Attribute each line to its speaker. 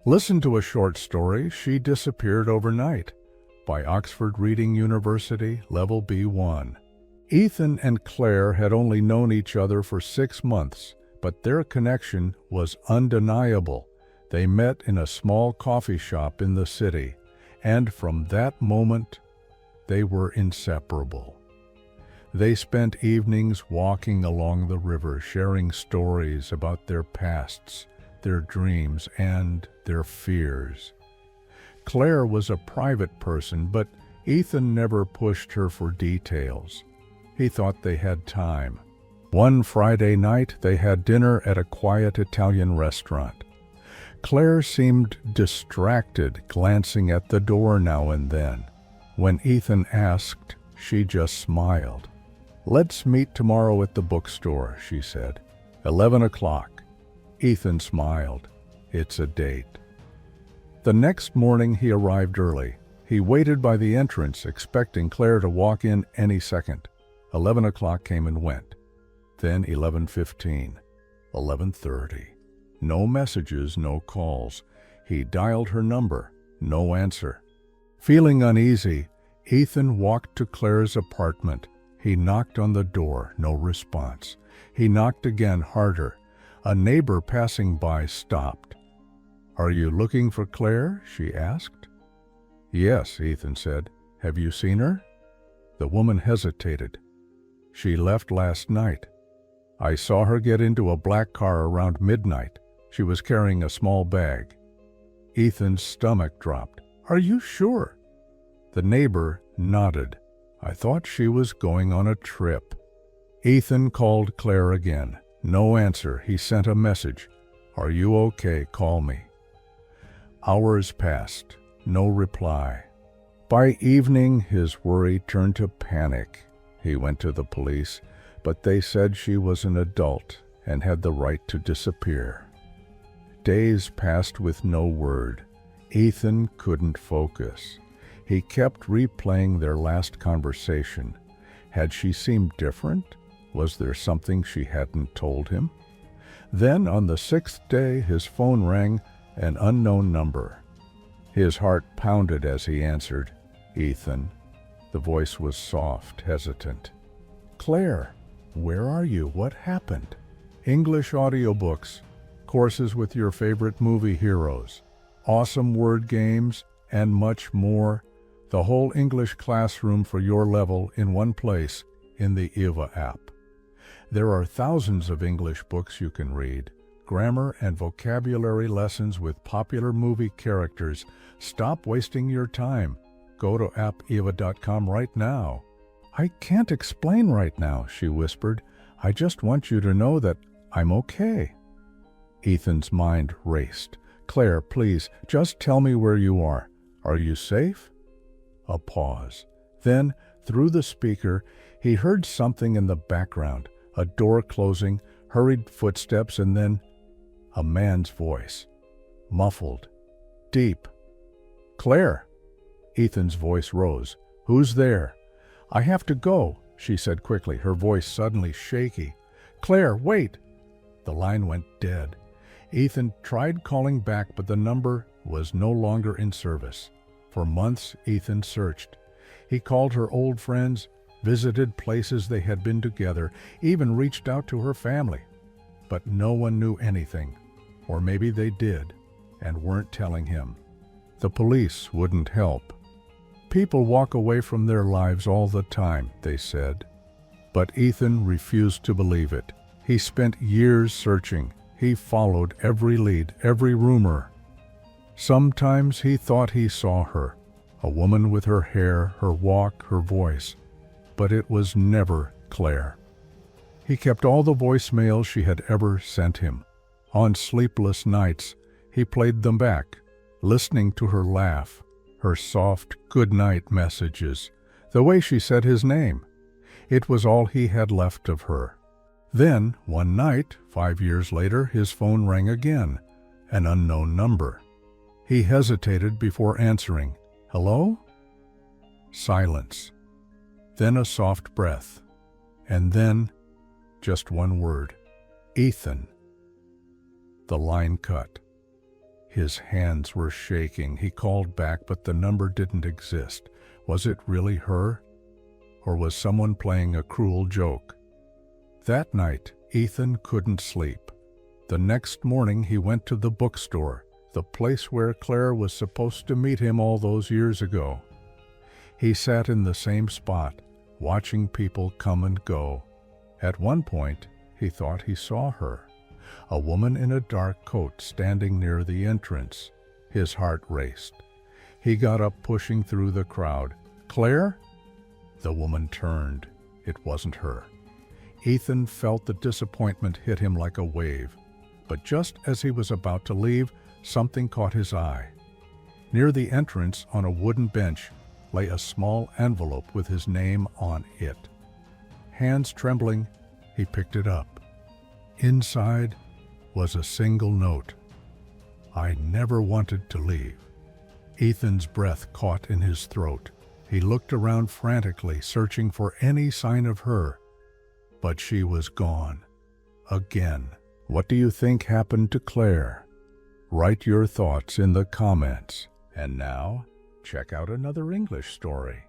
Speaker 1: Listen to a short story, She Disappeared Overnight, by Oxford Reading University, Level B1. Ethan and Claire had only known each other for 6 months, but their connection was undeniable. They met in a small coffee shop in the city, and from that moment, they were inseparable. They spent evenings walking along the river, sharing stories about their pasts, their dreams, and their fears. Claire was a private person, but Ethan never pushed her for details. He thought they had time. One Friday night, they had dinner at a quiet Italian restaurant. Claire seemed distracted, glancing at the door now and then. When Ethan asked, she just smiled. "Let's meet tomorrow at the bookstore," she said. 11 o'clock. Ethan smiled. "It's a date." The next morning he arrived early. He waited by the entrance, expecting Claire to walk in any second. 11 o'clock came and went. Then 11:15, 11:30. No messages, no calls. He dialed her number. No answer. Feeling uneasy, Ethan walked to Claire's apartment. He knocked on the door. No response. He knocked again, harder. A neighbor passing by stopped. "Are you looking for Claire?" she asked. "Yes," Ethan said. "Have you seen her?" The woman hesitated. "She left last night. I saw her get into a black car around midnight. She was carrying a small bag." Ethan's stomach dropped. "Are you sure?" The neighbor nodded. "I thought she was going on a trip." Ethan called Claire again. No answer. He sent a message. "Are you okay? Call me." Hours passed. No reply. By evening, his worry turned to panic. He went to the police, but they said she was an adult and had the right to disappear. Days passed with no word. Ethan couldn't focus. He kept replaying their last conversation. Had she seemed different? Was there something she hadn't told him? Then, on the 6th day, his phone rang, an unknown number. His heart pounded as he answered. "Ethan." The voice was soft, hesitant. "Claire, where are you? What happened?" English audiobooks, courses with your favorite movie heroes, awesome word games, and much more. The whole English classroom for your level in one place in the EVA app. There are thousands of English books you can read, grammar and vocabulary lessons with popular movie characters. Stop wasting your time. Go to appeva.com right now. "I can't explain right now," she whispered. "I just want you to know that I'm okay." Ethan's mind raced. "Claire, please, just tell me where you are. Are you safe?" A pause. Then, through the speaker, he heard something in the background. A door closing, hurried footsteps, and then a man's voice. Muffled. Deep. "Claire!" Ethan's voice rose. "Who's there?" "I have to go," she said quickly, her voice suddenly shaky. "Claire, wait!" The line went dead. Ethan tried calling back, but the number was no longer in service. For months, Ethan searched. He called her old friends, visited places they had been together, even reached out to her family. But no one knew anything. Or maybe they did, and weren't telling him. The police wouldn't help. People walk away from their lives all the time, they said. But Ethan refused to believe it. He spent years searching. He followed every lead, every rumor. Sometimes he thought he saw her, a woman with her hair, her walk, her voice. But it was never Claire. He kept all the voicemails she had ever sent him. On sleepless nights, he played them back, listening to her laugh, her soft good-night messages, the way she said his name. It was all he had left of her. Then, one night, 5 years later, his phone rang again, an unknown number. He hesitated before answering. "Hello?" Silence. Then a soft breath. And then, just one word. "Ethan." The line cut. His hands were shaking. He called back, but the number didn't exist. Was it really her? Or was someone playing a cruel joke? That night, Ethan couldn't sleep. The next morning, he went to the bookstore, the place where Claire was supposed to meet him all those years ago. He sat in the same spot, watching people come and go. At one point, he thought he saw her, a woman in a dark coat standing near the entrance. His heart raced. He got up, pushing through the crowd. "Claire?" The woman turned. It wasn't her. Ethan felt the disappointment hit him like a wave. But just as he was about to leave, something caught his eye. Near the entrance, on a wooden bench, lay a small envelope with his name on it. Hands trembling, he picked it up. Inside was a single note. "I never wanted to leave." Ethan's breath caught in his throat. He looked around frantically, searching for any sign of her. But she was gone. Again. What do you think happened to Claire? Write your thoughts in the comments. And now, check out another English story.